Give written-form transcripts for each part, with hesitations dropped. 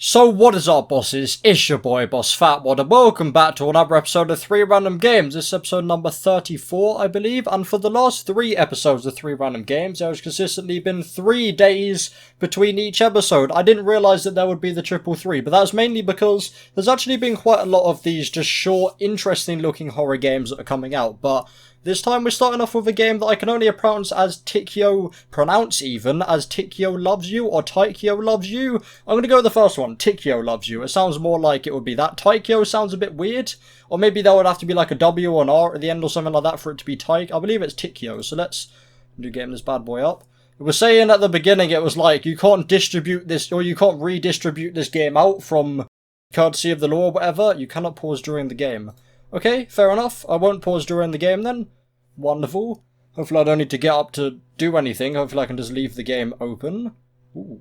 So what is up, bosses? It's your boy Boss Fatwod, and welcome back to another episode of 3 Random Games. This is episode number 34, I believe, and for the last 3 episodes of 3 Random Games, there has consistently been 3 days between each episode. I didn't realise that there would be the triple 3, but that's mainly because there's actually been quite a lot of these just short, interesting looking horror games that are coming out, but this time we're starting off with a game that I can only pronounce as Tikyo Loves You, or Taikyo Loves You. I'm going to go with the first one, Tikyo Loves You. It sounds more like it would be that. Taikyo sounds a bit weird, or maybe there would have to be like a W or an R at the end or something like that for it to be Taik. I believe it's Tikyo, so let's do game this bad boy up. It was saying at the beginning, it was like, you can't distribute this, or you can't redistribute this game out from courtesy of the law or whatever. You cannot pause during the game. Okay, fair enough. I won't pause during the game then. Wonderful. Hopefully I don't need to get up to do anything. Hopefully I can just leave the game open. Ooh.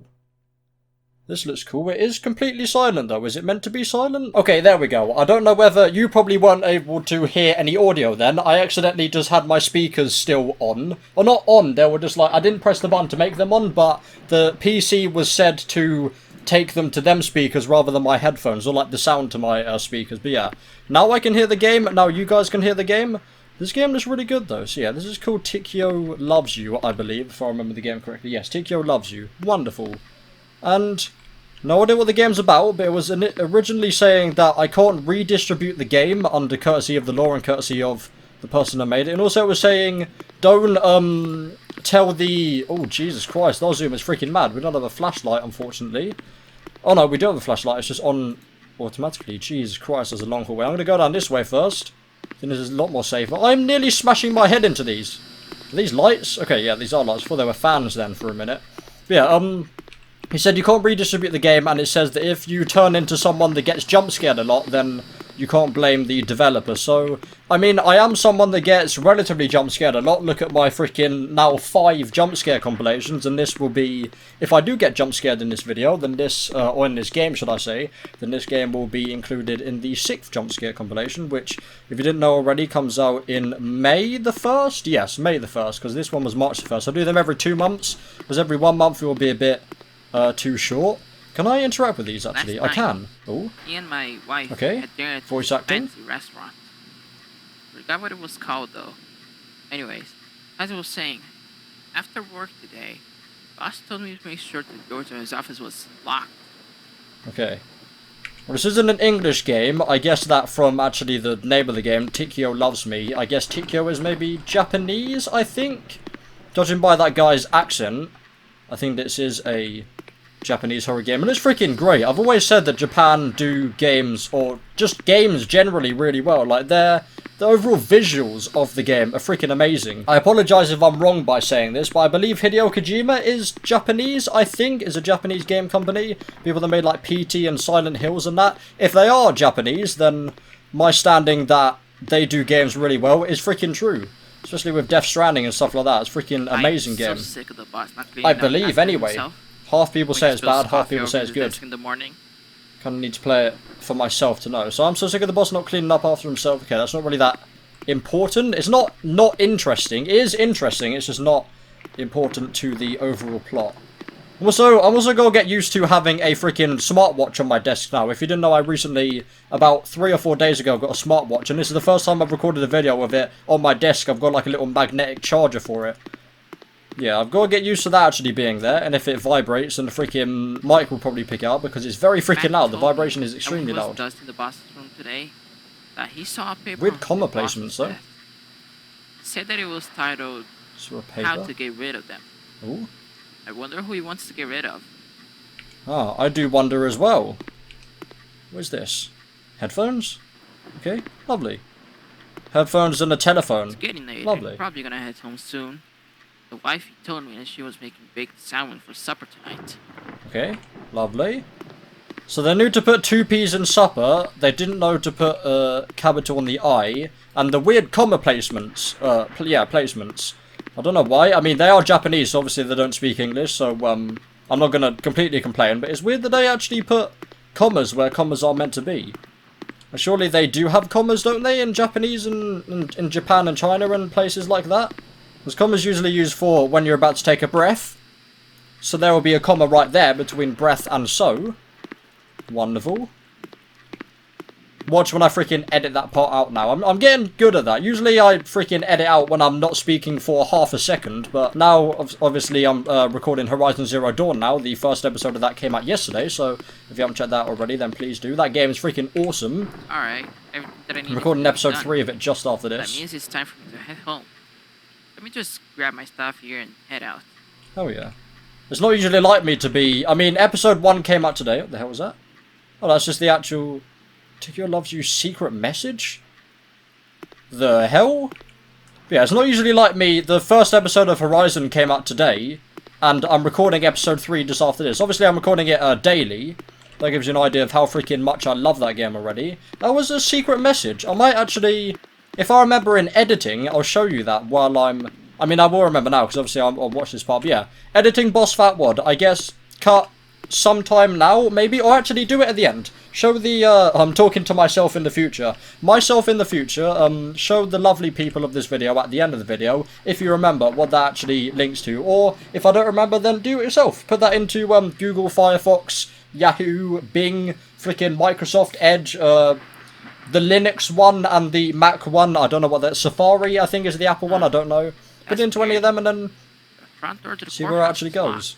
This looks cool. It is completely silent though. Is it meant to be silent? Okay, there we go. I don't know whether you probably weren't able to hear any audio then. I accidentally just had my speakers still on. Or not on, they were just like, I didn't press the button to make them on, but the PC was said to take them to them speakers rather than my headphones, or like the sound to my speakers. But yeah, now I can hear the game. Now you guys can hear the game. This game looks really good though. So yeah, this is called Tikyo Loves You, I believe, if I remember the game correctly. Yes, Tikyo Loves You. Wonderful. And no idea what the game's about, but it was originally saying that I can't redistribute the game under courtesy of the law and courtesy of the person that made it. And also it was saying, don't tell the... Oh, Jesus Christ, that Zoom is freaking mad. We don't have a flashlight, unfortunately. Oh no, we do have a flashlight. It's just on automatically. Jesus Christ, there's a long hallway. I'm going to go down this way first. Then this is a lot more safer. I'm nearly smashing my head into these. Are these lights? Okay, yeah, these are lights. I thought they were fans then for a minute. But yeah, he said you can't redistribute the game, and it says that if you turn into someone that gets jump scared a lot, then you can't blame the developer. So, I mean, I am someone that gets relatively jump scared a lot. Look at my freaking now 5 jump scare compilations, and this will be, if I do get jump scared in this video, then this, or in this game should I say, then this game will be included in the 6th jump scare compilation, which, if you didn't know already, comes out in May the 1st? Yes, May the 1st, because this one was March the 1st. I do them every 2 months, because every 1 month it will be a bit too short. Can I interact with these, actually? I can. Oh. Me and my wife had dinner at voice a acting. fancy restaurant. Forgot what it was called, though. Anyways, as I was saying, after work today, boss told me to make sure the door to his office was locked. Okay. Well, this isn't an English game. I guess that from actually the name of the game, Tikyo Loves Me. I guess Tikyo is maybe Japanese, I think? Judging by that guy's accent, I think this is a Japanese horror game, and it's freaking great. I've always said that Japan do games, or just games generally, really well. Like, the overall visuals of the game are freaking amazing. I apologise if I'm wrong by saying this, but I believe Hideo Kojima is Japanese, I think, is a Japanese game company. People that made, like, PT and Silent Hills and that. If they are Japanese, then my standing that they do games really well is freaking true. Especially with Death Stranding and stuff like that. It's a freaking amazing game. So sick of the boss not I believe, anyway. Himself. Half people say it's bad, half people say it's good. In the morning. Kind of need to play it for myself to know. So I'm so sick of the boss not cleaning up after himself. Okay, that's not really that important. It's not interesting. It is interesting, it's just not important to the overall plot. I'm also going to get used to having a freaking smartwatch on my desk now. If you didn't know, I recently, about 3 or 4 days ago, got a smartwatch. And this is the first time I've recorded a video with it on my desk. I've got like a little magnetic charger for it. Yeah, I've got to get used to that actually being there. And if it vibrates, then the freaking mic will probably pick it up because it's very freaking loud. The vibration is extremely loud. Dust in the boss's room today that he saw a paper. Weird comma placements though. Said that it was titled "How to Get Rid of Them." Ooh. I wonder who he wants to get rid of. Ah, I do wonder as well. What is this? Headphones? Okay, lovely. Headphones and a telephone. It's getting late. Lovely. I'm probably gonna head home soon. The wife told me that she was making baked salmon for supper tonight. Okay, lovely. So they knew to put 2 P's in supper. They didn't know to put a capital on the I. And the weird comma placements. Placements. I don't know why. I mean, they are Japanese, so obviously they don't speak English, so I'm not going to completely complain, but it's weird that they actually put commas where commas are meant to be. And surely they do have commas, don't they, in Japanese and in Japan and China and places like that? Because commas usually used for when you're about to take a breath. So there will be a comma right there between breath and so. Wonderful. Watch when I freaking edit that part out now. I'm getting good at that. Usually I freaking edit out when I'm not speaking for half a second, but now, obviously, I'm recording Horizon Zero Dawn now. The first episode of that came out yesterday, so if you haven't checked that out already, then please do. That game is freaking awesome. Alright, I'm recording episode 3 of it just after this. That means it's time for me to head home. Let me just grab my stuff here and head out. Oh yeah. It's not usually like me to be... I mean, episode 1 came out today. What the hell was that? Oh, that's just the actual... Tikio loves you secret message? The hell? Yeah, it's not usually like me. The first episode of Horizon came out today, and I'm recording episode 3 just after this. Obviously, I'm recording it daily. That gives you an idea of how freaking much I love that game already. That was a secret message. I might actually... If I remember in editing, I'll show you that while I'm... I mean, I will remember now, because obviously I'll watch this part. But yeah, editing boss Fatwod. I guess cut sometime now, maybe, or actually do it at the end. Show the, I'm talking to myself in the future. Myself in the future, show the lovely people of this video at the end of the video, if you remember what that actually links to. Or, if I don't remember, then do it yourself. Put that into, Google, Firefox, Yahoo, Bing, freaking Microsoft Edge, the Linux one and the Mac one. I don't know what that, Safari, I think, is the Apple one, I don't know. Put it into any of them and then see where it actually goes.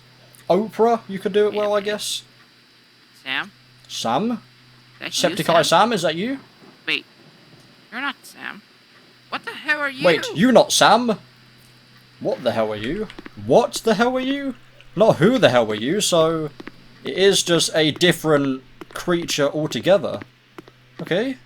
Oprah, you could do it well, I guess. Sam? Sam? Septiceye Sam, is that you? Wait, you're not Sam. What the hell are you? Wait, you not Sam? What the hell are you? What the hell are you? Not who the hell are you, so... It is just a different creature altogether. Okay.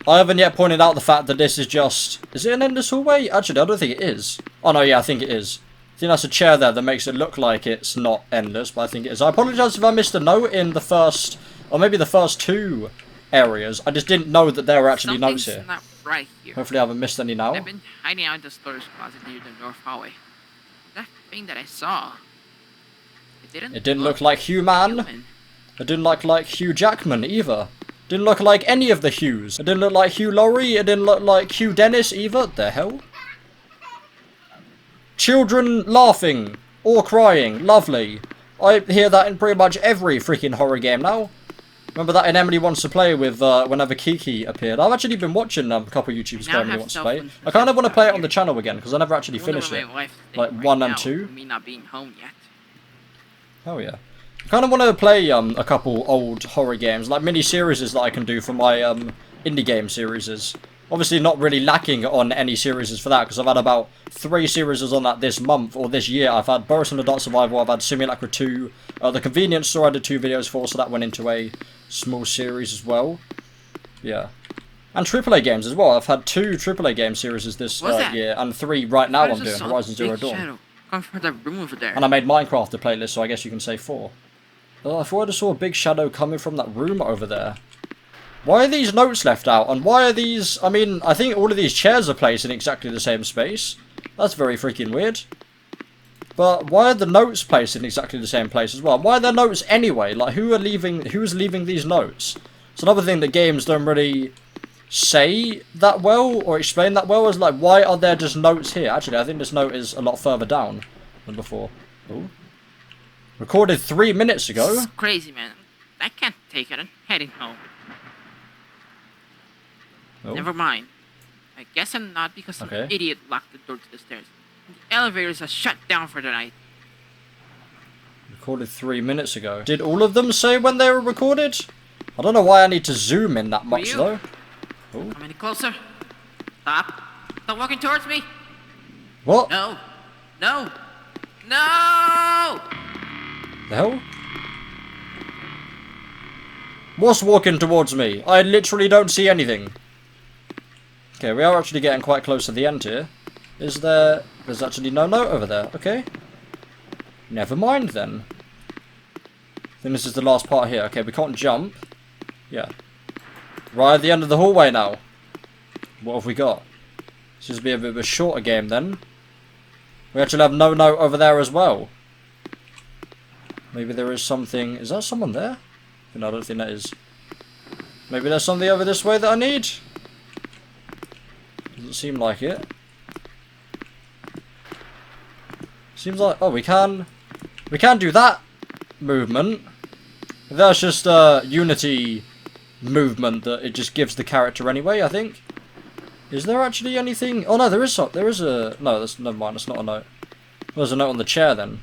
I haven't yet pointed out the fact that this is just... Is it an endless hallway? Actually, I don't think it is. Oh no, yeah, I think it is. I think that's a chair there that makes it look like it's not endless, but I think it is. I apologise if I missed a note in the first, or maybe the first 2 areas. I just didn't know that there were actually notes here. Not right here. Hopefully I haven't missed any now. I've been hiding out in the storage closet near the north hallway. That thing that I saw, it didn't look like Hugh Man. It didn't look like Hugh Jackman either. It didn't look like any of the Hughes. It didn't look like Hugh Laurie. It didn't look like Hugh Dennis either. The hell? Children laughing or crying. Lovely. I hear that in pretty much every freaking horror game now. Remember that in Emily Wants to Play with whenever Kiki appeared. I've actually been watching a couple of YouTubers play Emily Wants to Play. I kind of want to play it on the channel again because I never actually finished it. Like 1 and 2. Me not being home yet. Oh yeah. I kind of want to play a couple old horror games, like mini-series that I can do for my indie game series. Obviously not really lacking on any series for that, because I've had about 3 series on that this month, or this year. I've had Boris and the Dark Survival, I've had Simulacra 2, the Convenience Store I did 2 videos for, so that went into a small series as well. Yeah. And AAA games as well. I've had 2 AAA game series this year, and 3 right now I'm doing, Horizon Zero Dawn. Come from that room over there. And I made Minecraft the playlist, so I guess you can say 4. Oh, I thought I just saw a big shadow coming from that room over there. Why are these notes left out? And why are these... I mean, I think all of these chairs are placed in exactly the same space. That's very freaking weird. But why are the notes placed in exactly the same place as well? Why are there notes anyway? Like, who's leaving these notes? It's another thing that games don't really say that well, or explain that well, is like, why are there just notes here? Actually, I think this note is a lot further down than before. Ooh. Recorded 3 minutes ago. This is crazy, man. I can't take it. I'm heading home. Oh. Never mind. I guess I'm not because some idiot locked the door to the stairs. The elevators are shut down for the night. Recorded 3 minutes ago. Did all of them say when they were recorded? I don't know why I need to zoom in that much though. Ooh. Come any closer. Stop. Stop walking towards me. What? No. No. No! The hell? What's walking towards me? I literally don't see anything. Okay, we are actually getting quite close to the end here. Is there... There's actually no note over there. Okay. Never mind then. I think this is the last part here. Okay, we can't jump. Yeah. Right at the end of the hallway now. What have we got? This is be a bit of a shorter game then. We actually have no note over there as well. Maybe there is something... Is that someone there? No, I don't think that is. Maybe there's something over this way that I need? Doesn't seem like it. Seems like... Oh, we can do that movement. That's just a Unity movement that it just gives the character anyway, I think. Is there actually anything? Oh no, there is a... No, that's... Never mind, that's not a note. There's a note on the chair then.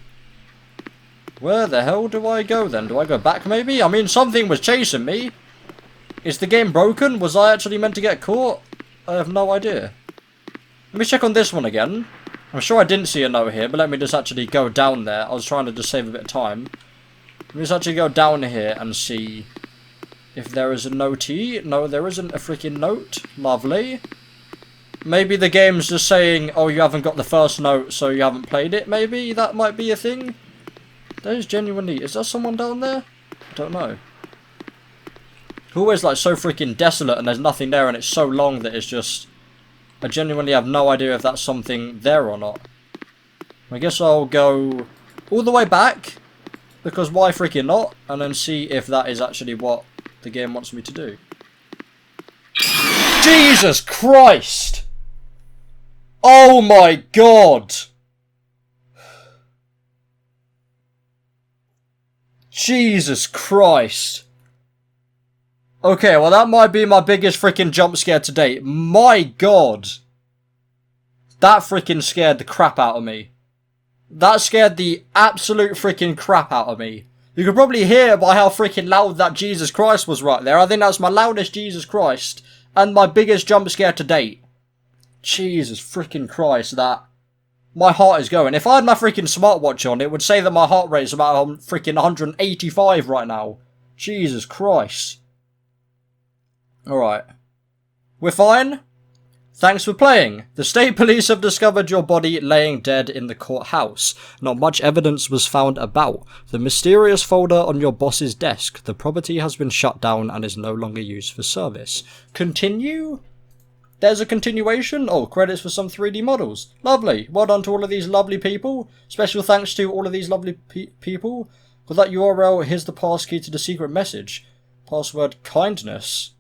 Where the hell do I go then? Do I go back maybe? I mean, something was chasing me. Is the game broken? Was I actually meant to get caught? I have no idea. Let me check on this one again. I'm sure I didn't see a note here, but let me just actually go down there. I was trying to just save a bit of time. Let me just actually go down here and see if there is a notey. No, there isn't a freaking note. Lovely. Maybe the game's just saying, oh, you haven't got the first note, so you haven't played it, maybe? That might be a thing. That is genuinely... Is there someone down there? I don't know. Always, like, so freaking desolate and there's nothing there and it's so long that it's just... I genuinely have no idea if that's something there or not. I guess I'll go all the way back, because why freaking not? And then see if that is actually what the game wants me to do. Jesus Christ! Oh my god! Jesus Christ. Okay, well that might be my biggest freaking jump scare to date. My god. That freaking scared the crap out of me. That scared the absolute freaking crap out of me. You could probably hear by how freaking loud that Jesus Christ was right there. I think that's my loudest Jesus Christ. And my biggest jump scare to date. Jesus freaking Christ, that... My heart is going. If I had my freaking smartwatch on, it would say that my heart rate is about freaking 185 right now. Jesus Christ. Alright. We're fine. Thanks for playing. The state police have discovered your body laying dead in the courthouse. Not much evidence was found about the mysterious folder on your boss's desk. The property has been shut down and is no longer used for service. Continue? There's a continuation? Oh, credits for some 3D models. Lovely. Well done to all of these lovely people. Special thanks to all of these lovely people. For that URL, here's the passkey to the secret message. Password kindness.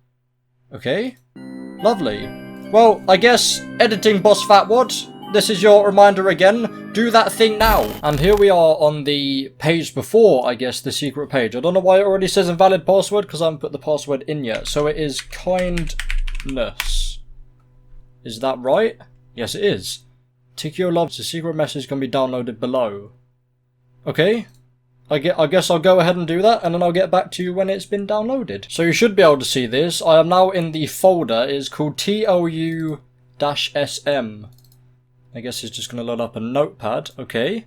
Okay. Lovely. Well, I guess, editing boss Fatwod, this is your reminder again. Do that thing now. And here we are on the page before, I guess, the secret page. I don't know why it already says invalid password, because I haven't put the password in yet. So it is kindness. Is that right? Yes, it is. Tikio loves the secret message can be downloaded below. Okay. I guess I'll go ahead and do that, and then I'll get back to you when it's been downloaded. So you should be able to see this. I am now in the folder. It's called TLU-SM. I guess it's just going to load up a notepad. Okay.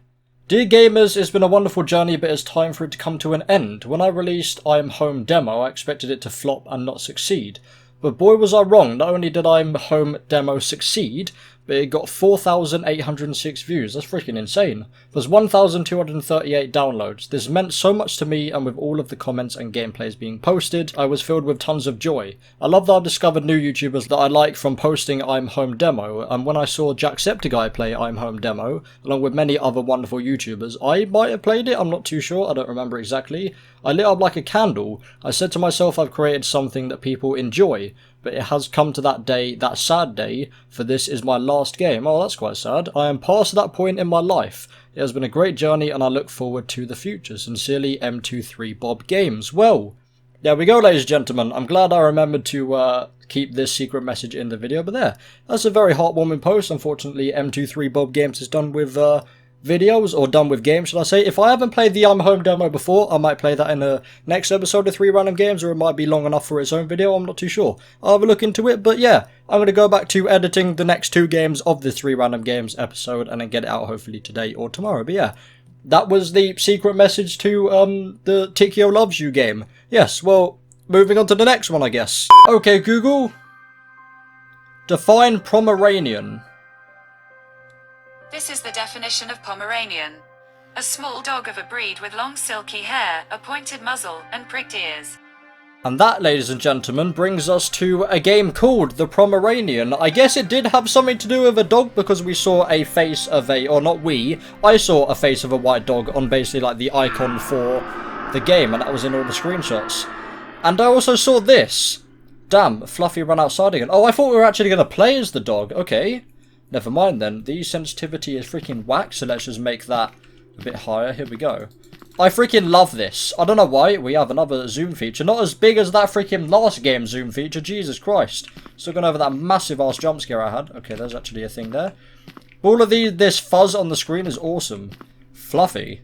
Dear gamers, it's been a wonderful journey, but it's time for it to come to an end. When I released I'm Home Demo, I expected it to flop and not succeed. But boy was I wrong. Not only did I'm Home Demo succeed, but it got 4,806 views. That's freaking insane. There's 1,238 downloads. This meant so much to me, and with all of the comments and gameplays being posted, I was filled with tons of joy. I love that I've discovered new YouTubers that I like from posting I'm Home Demo, and when I saw Jacksepticeye play I'm Home Demo, along with many other wonderful YouTubers, I might have played it, I'm not too sure, I don't remember exactly. I lit up like a candle. I said to myself I've created something that people enjoy. But it has come to that day, that sad day, for this is my last game. Oh, that's quite sad. I am past that point in my life. It has been a great journey and I look forward to the future. Sincerely, M23 Bob Games. Well, there we go, ladies and gentlemen. I'm glad I remembered to keep this secret message in the video, but there. That's a very heartwarming post. Unfortunately, M23 Bob Games is done with videos, or done with games, should I say. If I haven't played the I'm Home Demo before, I might play that in the next episode of 3 Random Games, or it might be long enough for its own video, I'm not too sure. I'll have a look into it, but yeah, I'm going to go back to editing the next 2 games of the 3 Random Games episode, and then get it out hopefully today or tomorrow, but yeah. That was the secret message to the Tikio Loves You game. Yes, well, moving on to the next one, I guess. Okay, Google. Define Pomeranian. This is the definition of Pomeranian. A small dog of a breed with long silky hair, a pointed muzzle, and pricked ears. And that, ladies and gentlemen, brings us to a game called the Pomeranian. I guess it did have something to do with a dog because we saw a face of a, or not we, I saw a face of a white dog on basically like the icon for the game, and that was in all the screenshots. And I also saw this. Damn, Fluffy ran outside again. Oh, I thought we were actually going to play as the dog. Okay. Never mind then. The sensitivity is freaking whack, so let's just make that a bit higher. Here we go. I freaking love this. I don't know why. We have another zoom feature. Not as big as that freaking last game zoom feature. Jesus Christ. Still going over that massive ass jump scare I had. Okay, there's actually a thing there. All of this fuzz on the screen is awesome. Fluffy.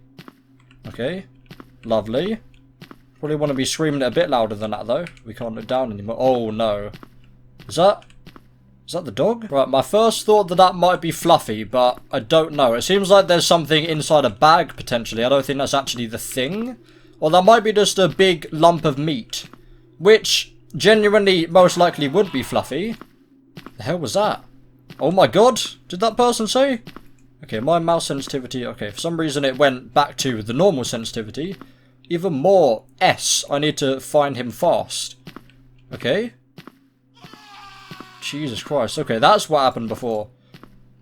Okay. Lovely. Probably want to be screaming it a bit louder than that though. We can't look down anymore. Oh no. Is that the dog? Right, my first thought that might be Fluffy, but I don't know. It seems like there's something inside a bag, potentially. I don't think that's actually the thing. Or that might be just a big lump of meat. Which, genuinely, most likely would be Fluffy. The hell was that? Oh my god! Did that person say? Okay, my mouse sensitivity... Okay, for some reason it went back to the normal sensitivity. Even more S. I need to find him fast. Okay. Jesus Christ. Okay, that's what happened before.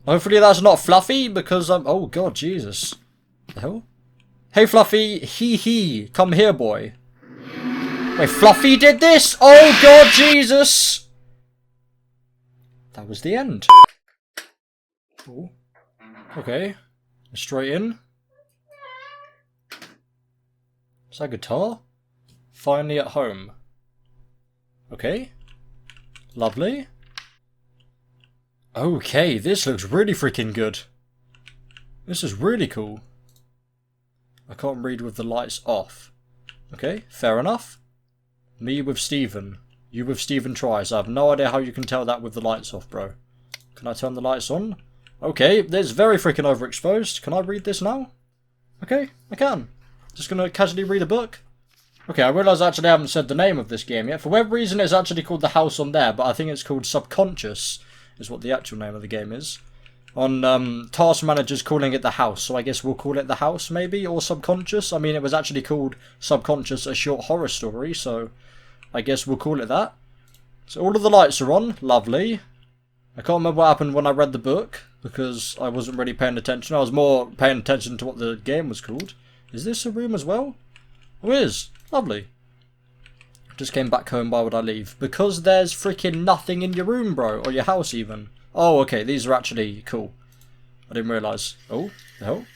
Hopefully that's not Fluffy, because I'm... Oh, God, Jesus. The hell? Hey, Fluffy. Hee. Come here, boy. Wait, Fluffy did this? Oh, God, Jesus. That was the end. Ooh. Okay. Straight in. Is that a guitar? Finally at home. Okay. Lovely. Okay, this looks really freaking good. This is really cool. I can't read with the lights off. Okay, fair enough. Me with Steven. You with Steven tries. I have no idea how you can tell that with the lights off, bro. Can I turn the lights on? Okay, it's very freaking overexposed. Can I read this now? Okay, I can. Just gonna casually read a book. Okay, I realise I actually haven't said the name of this game yet. For whatever reason, it's actually called The House on there, but I think it's called Subconscious, is what the actual name of the game is. On Task Manager's calling it The House, so I guess we'll call it The House, maybe, or Subconscious. I mean, it was actually called Subconscious, a short horror story, so I guess we'll call it that. So all of the lights are on. Lovely. I can't remember what happened when I read the book, because I wasn't really paying attention. I was more paying attention to what the game was called. Is this a room as well? Oh, it is. Lovely. Just came back home, why would I leave? Because there's freaking nothing in your room, bro. Or your house, even. Oh, okay, these are actually cool. I didn't realise. Oh, the hell?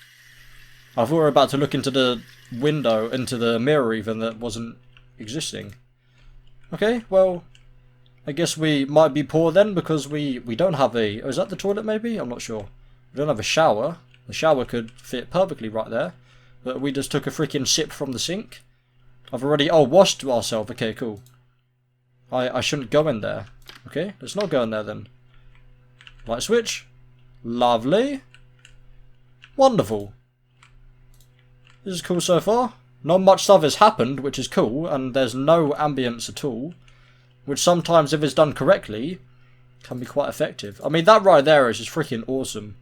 I thought we were about to look into the window, into the mirror even, that wasn't existing. Okay, well, I guess we might be poor then, because we don't have a... Oh, is that the toilet, maybe? I'm not sure. We don't have a shower. The shower could fit perfectly right there. But we just took a freaking sip from the sink. I've already... Oh, washed ourselves. Okay, cool. I shouldn't go in there. Okay, let's not go in there then. Light switch. Lovely. Wonderful. This is cool so far. Not much stuff has happened, which is cool. And there's no ambience at all. Which sometimes, if it's done correctly, can be quite effective. I mean, that right there is just freaking awesome.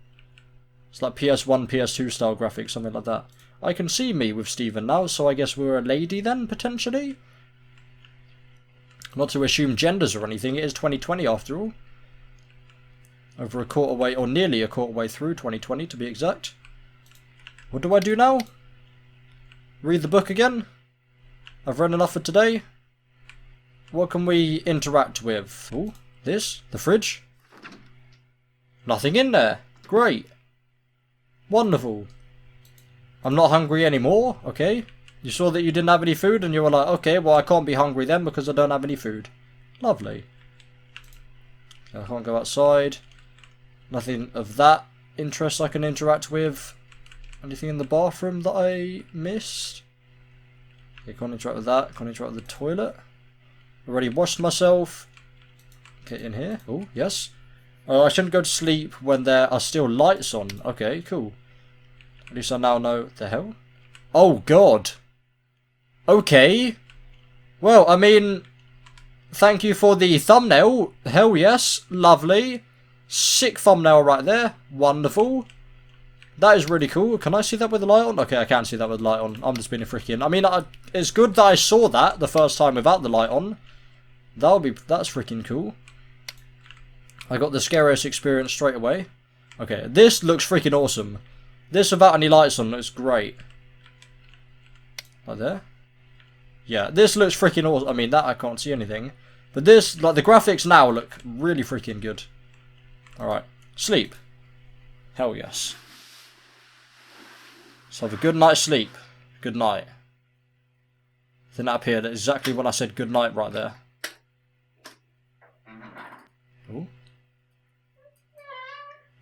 It's like PS1, PS2 style graphics, something like that. I can see me with Steven now, so I guess we're a lady then, potentially? Not to assume genders or anything, it is 2020 after all. Over a quarter way, or nearly a quarter way through 2020 to be exact. What do I do now? Read the book again? I've read enough for today. What can we interact with? Oh, this? The fridge? Nothing in there. Great. Wonderful. I'm not hungry anymore, okay? You saw that you didn't have any food and you were like, okay, well I can't be hungry then because I don't have any food. Lovely. I can't go outside. Nothing of that interest I can interact with. Anything in the bathroom that I missed? Okay, can't interact with that. Can't interact with the toilet. Already washed myself. Okay, in here. Oh, yes. I shouldn't go to sleep when there are still lights on. Okay, cool. At least I now know the hell. Oh, God. Okay. Well, I mean, thank you for the thumbnail. Hell yes. Lovely. Sick thumbnail right there. Wonderful. That is really cool. Can I see that with the light on? Okay, I can't see that with the light on. I'm just being a freaking... I mean, it's good that I saw that the first time without the light on. That's freaking cool. I got the scariest experience straight away. Okay, this looks freaking awesome. This without any lights on looks great. Right there. Yeah, this looks freaking awesome. I mean, that I can't see anything. But this, like, the graphics now look really freaking good. Alright, sleep. Hell yes. Let's have a good night's sleep. Good night. Then that appeared exactly when I said good night right there. Ooh.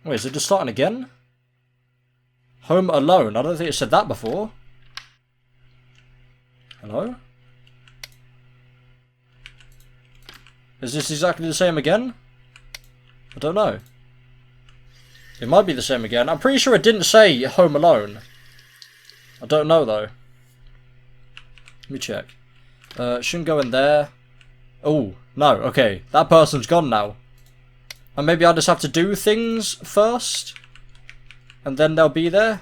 Wait, is it just starting again? Home Alone. I don't think it said that before. Hello? Is this exactly the same again? I don't know. It might be the same again. I'm pretty sure it didn't say Home Alone. I don't know though. Let me check. Shouldn't go in there. Oh, no, okay. That person's gone now. And maybe I just have to do things first? And then they'll be there?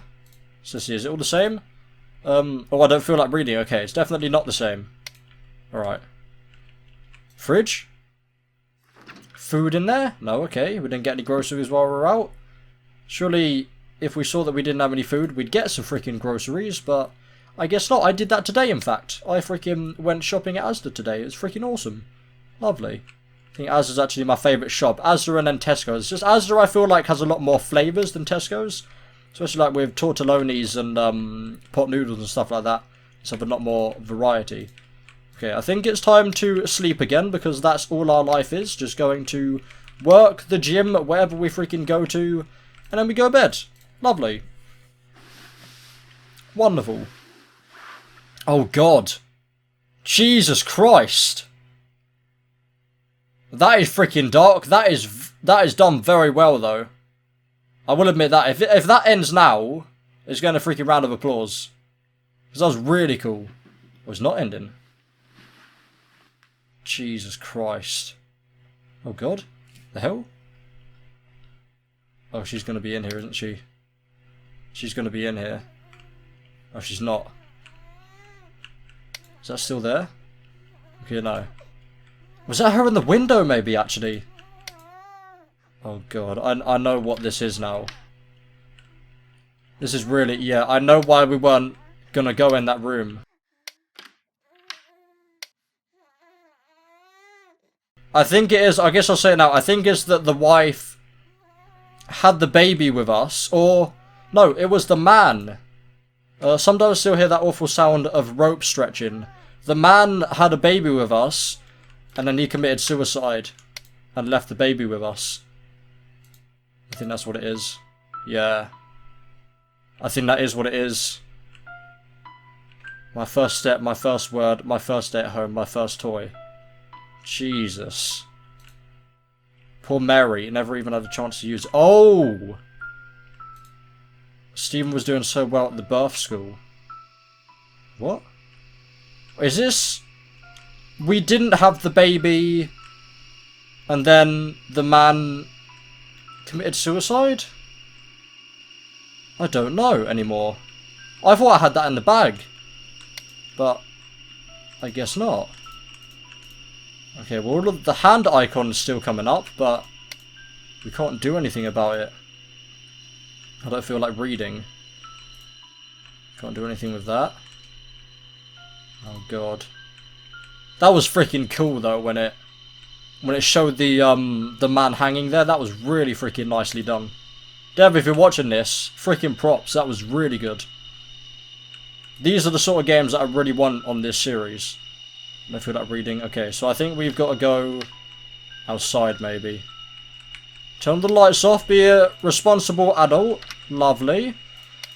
So see, is it all the same? Oh, I don't feel like reading. Okay, it's definitely not the same. Alright. Fridge? Food in there? No, okay. We didn't get any groceries while we were out. Surely, if we saw that we didn't have any food, we'd get some freaking groceries, but I guess not. I did that today, in fact. I freaking went shopping at Asda today. It was freaking awesome. Lovely. I think Asda's actually my favourite shop. Asda and then Tesco's. Just Asda I feel like has a lot more flavours than Tesco's. Especially like with tortellonis and pot noodles and stuff like that. So a lot more variety. Okay, I think it's time to sleep again because that's all our life is. Just going to work, the gym, wherever we freaking go to. And then we go to bed. Lovely. Wonderful. Oh god. Jesus Christ. That is freaking dark. That is done very well though. I will admit that. If that ends now, it's going to freaking round of applause. Because that was really cool. Oh, it's not ending. Jesus Christ. Oh god. The hell? Oh, she's going to be in here, isn't she? She's going to be in here. Oh, she's not. Is that still there? Okay, no. Was that her in the window, maybe, actually? Oh, God. I know what this is now. This is really... Yeah, I know why we weren't going to go in that room. I think it is... I guess I'll say it now. I think it's that the wife had the baby with us. Or... No, it was the man. Sometimes I still hear that awful sound of rope stretching. The man had a baby with us, and then he committed suicide, and left the baby with us. I think that's what it is. Yeah. I think that is what it is. My first step, my first word, my first day at home, my first toy. Jesus. Poor Mary never even had a chance to use it. Oh! Stephen was doing so well at the birth school. What? Is this... We didn't have the baby... And then the man... committed suicide? I don't know anymore. I thought I had that in the bag. But... I guess not. Okay, well all of the hand icon's still coming up, but... we can't do anything about it. I don't feel like reading. Can't do anything with that. Oh god. That was freaking cool though when it showed the man hanging there. That was really freaking nicely done. Dev, if you're watching this, freaking props. That was really good. These are the sort of games that I really want on this series. I don't feel like reading. Okay, so I think we've got to go outside maybe. Turn the lights off, be a responsible adult. Lovely.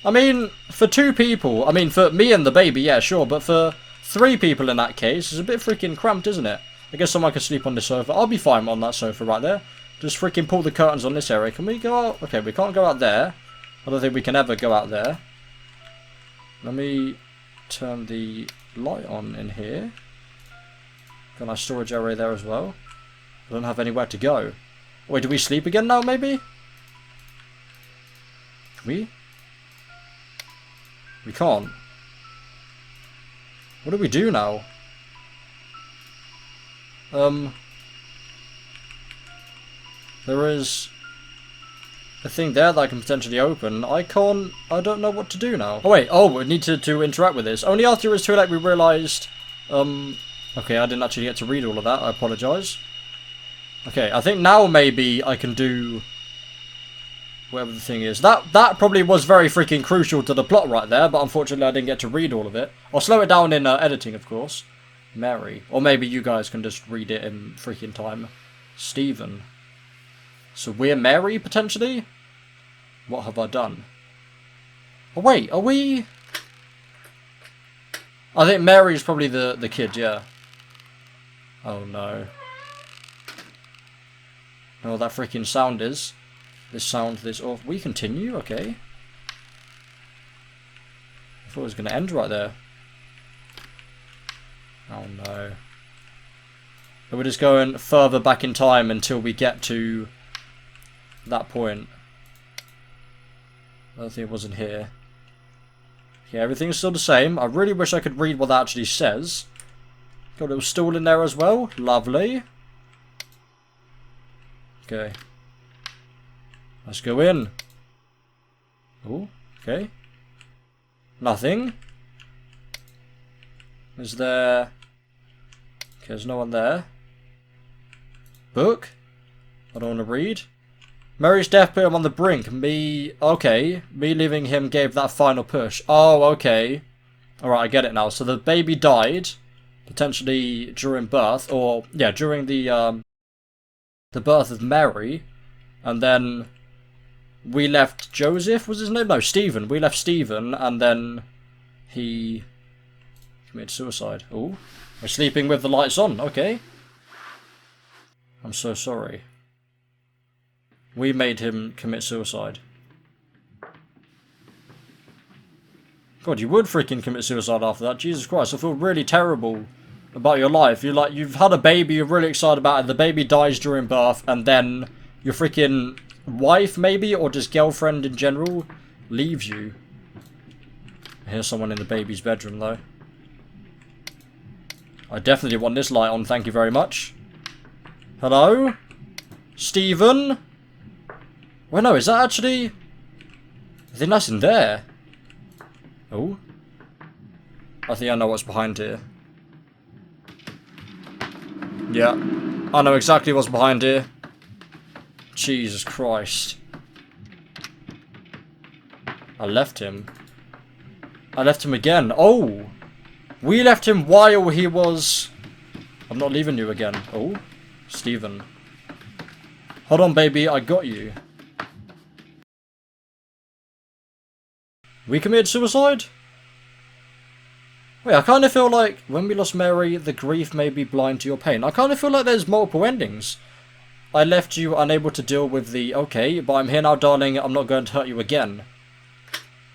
I mean, for 2 people, I mean, for me and the baby, yeah, sure, but for 3 people in that case, it's a bit freaking cramped, isn't it? I guess someone could sleep on this sofa. I'll be fine on that sofa right there. Just freaking pull the curtains on this area. Can we go out? Okay, we can't go out there. I don't think we can ever go out there. Let me turn the light on in here. Got a nice storage area there as well. I don't have anywhere to go. Wait, do we sleep again now, maybe? Can we? We can't. What do we do now? There is a thing there that I can potentially open. I don't know what to do now. Oh wait, we need to interact with this. Only after it was too late we realised, okay, I didn't actually get to read all of that, I apologise. Okay, I think now maybe I can do... Whatever the thing is. That probably was very freaking crucial to the plot right there, but unfortunately I didn't get to read all of it. I'll slow it down in editing, of course. Mary. Or maybe you guys can just read it in freaking time. Stephen. So we're Mary, potentially? What have I done? Oh wait, are we... I think Mary's probably the kid, yeah. Oh no. Oh, that freaking sound is. This sound, this off. We continue, okay. I thought it was going to end right there. Oh no. But we're just going further back in time until we get to that point. I don't think it wasn't here. Okay, everything's still the same. I really wish I could read what that actually says. Got a little stool in there as well. Lovely. Okay. Let's go in. Oh, okay. Nothing. Is there... Okay, there's no one there. Book? I don't want to read. Mary's death put him on the brink. Okay. Me leaving him gave that final push. Oh, okay. Alright, I get it now. So the baby died. Potentially during birth. Or, yeah, during the birth of Mary. And then we left Joseph, was his name? No, Stephen. We left Stephen, and then he committed suicide. Oh, we're sleeping with the lights on. Okay. I'm so sorry. We made him commit suicide. God, you would freaking commit suicide after that. Jesus Christ, I feel really terrible about your life. You've had a baby, you're really excited about it, the baby dies during birth, and then your freaking wife, maybe, or just girlfriend in general, leaves you. I hear someone in the baby's bedroom, though. I definitely want this light on, thank you very much. Hello? Stephen? Well, no, is that actually... I think that's in there. Oh. I think I know what's behind here. Yeah. I know exactly what's behind here. Jesus Christ. I left him. I left him again. Oh! We left him while he was... I'm not leaving you again. Oh. Stephen. Hold on, baby. I got you. We committed suicide? Wait, I kind of feel like when we lost Mary, the grief may be blind to your pain. I kind of feel like there's multiple endings. I left you unable to deal with the, okay, but I'm here now, darling, I'm not going to hurt you again.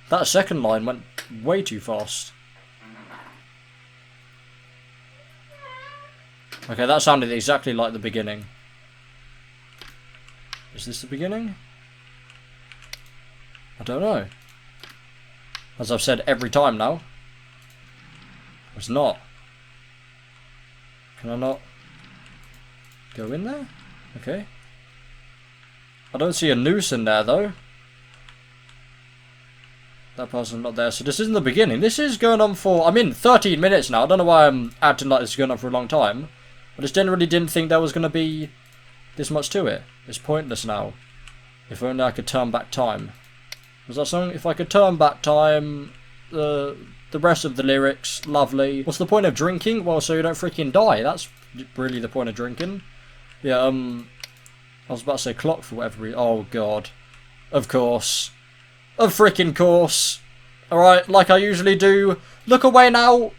That second line went way too fast. Okay, that sounded exactly like the beginning. Is this the beginning? I don't know. As I've said every time now. It's not. Can I not go in there? Okay. I don't see a noose in there, though. That person's not there. So this isn't the beginning. This is going on for... I'm in 13 minutes now. I don't know why I'm acting like this is going on for a long time. I just generally didn't think there was going to be this much to it. It's pointless now. If only I could turn back time. Was that song? If I could turn back time... The rest of the lyrics, lovely. What's the point of drinking? Well, so you don't freaking die. That's really the point of drinking. Yeah, I was about to say clock for whatever reason. Oh, God. Of course. Of freaking course. Alright, like I usually do. Look away now.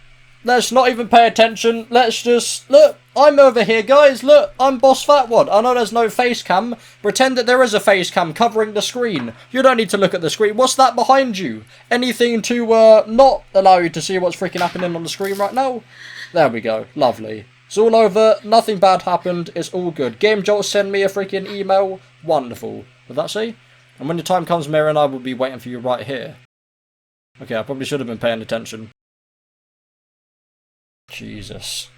Let's not even pay attention. Let's just... Look, I'm over here, guys. Look, I'm Boss Fatwod. I know there's no face cam. Pretend that there is a face cam covering the screen. You don't need to look at the screen. What's that behind you? Anything to not allow you to see what's freaking happening on the screen right now? There we go. Lovely. It's all over. Nothing bad happened. It's all good. Game Jolt send me a freaking email. Wonderful. Would that see? And when the time comes, Mary and I will be waiting for you right here. Okay, I probably should have been paying attention. Jesus.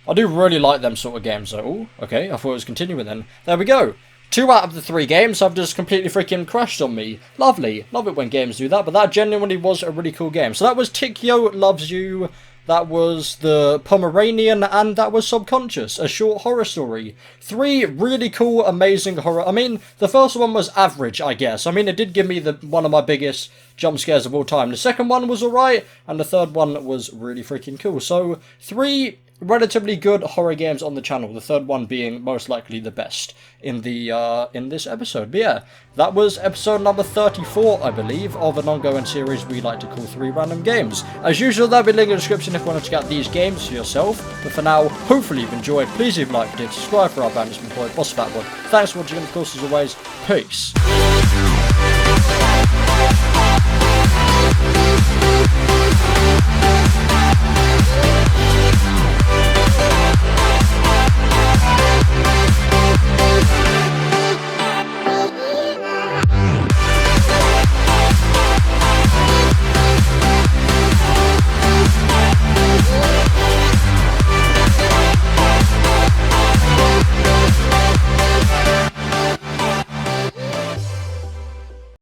I do really like them sort of games though. Ooh, okay, I thought it was continuing then. There we go. 2 out of the 3 games have just completely freaking crashed on me. Lovely. Love it when games do that, but that genuinely was a really cool game. So that was Tikyo Loves You. that was The Pomeranian, and that was Subconscious, a short horror story. 3 really cool, amazing horror. I mean, the first one was average, I guess. I mean, it did give me one of my biggest jump scares of all time. The second one was alright, and the third one was really freaking cool. So, 3 relatively good horror games on the channel, the third one being most likely the best in this episode. But yeah, that was episode number 34, I believe, of an ongoing series we like to call 3 Random Games. As usual, there'll be a link in the description if you want to check out these games for yourself. But for now, hopefully you've enjoyed. Please leave a like, did subscribe for our band. It's been Boss Fatwod. Thanks for watching, and of course, as always, peace.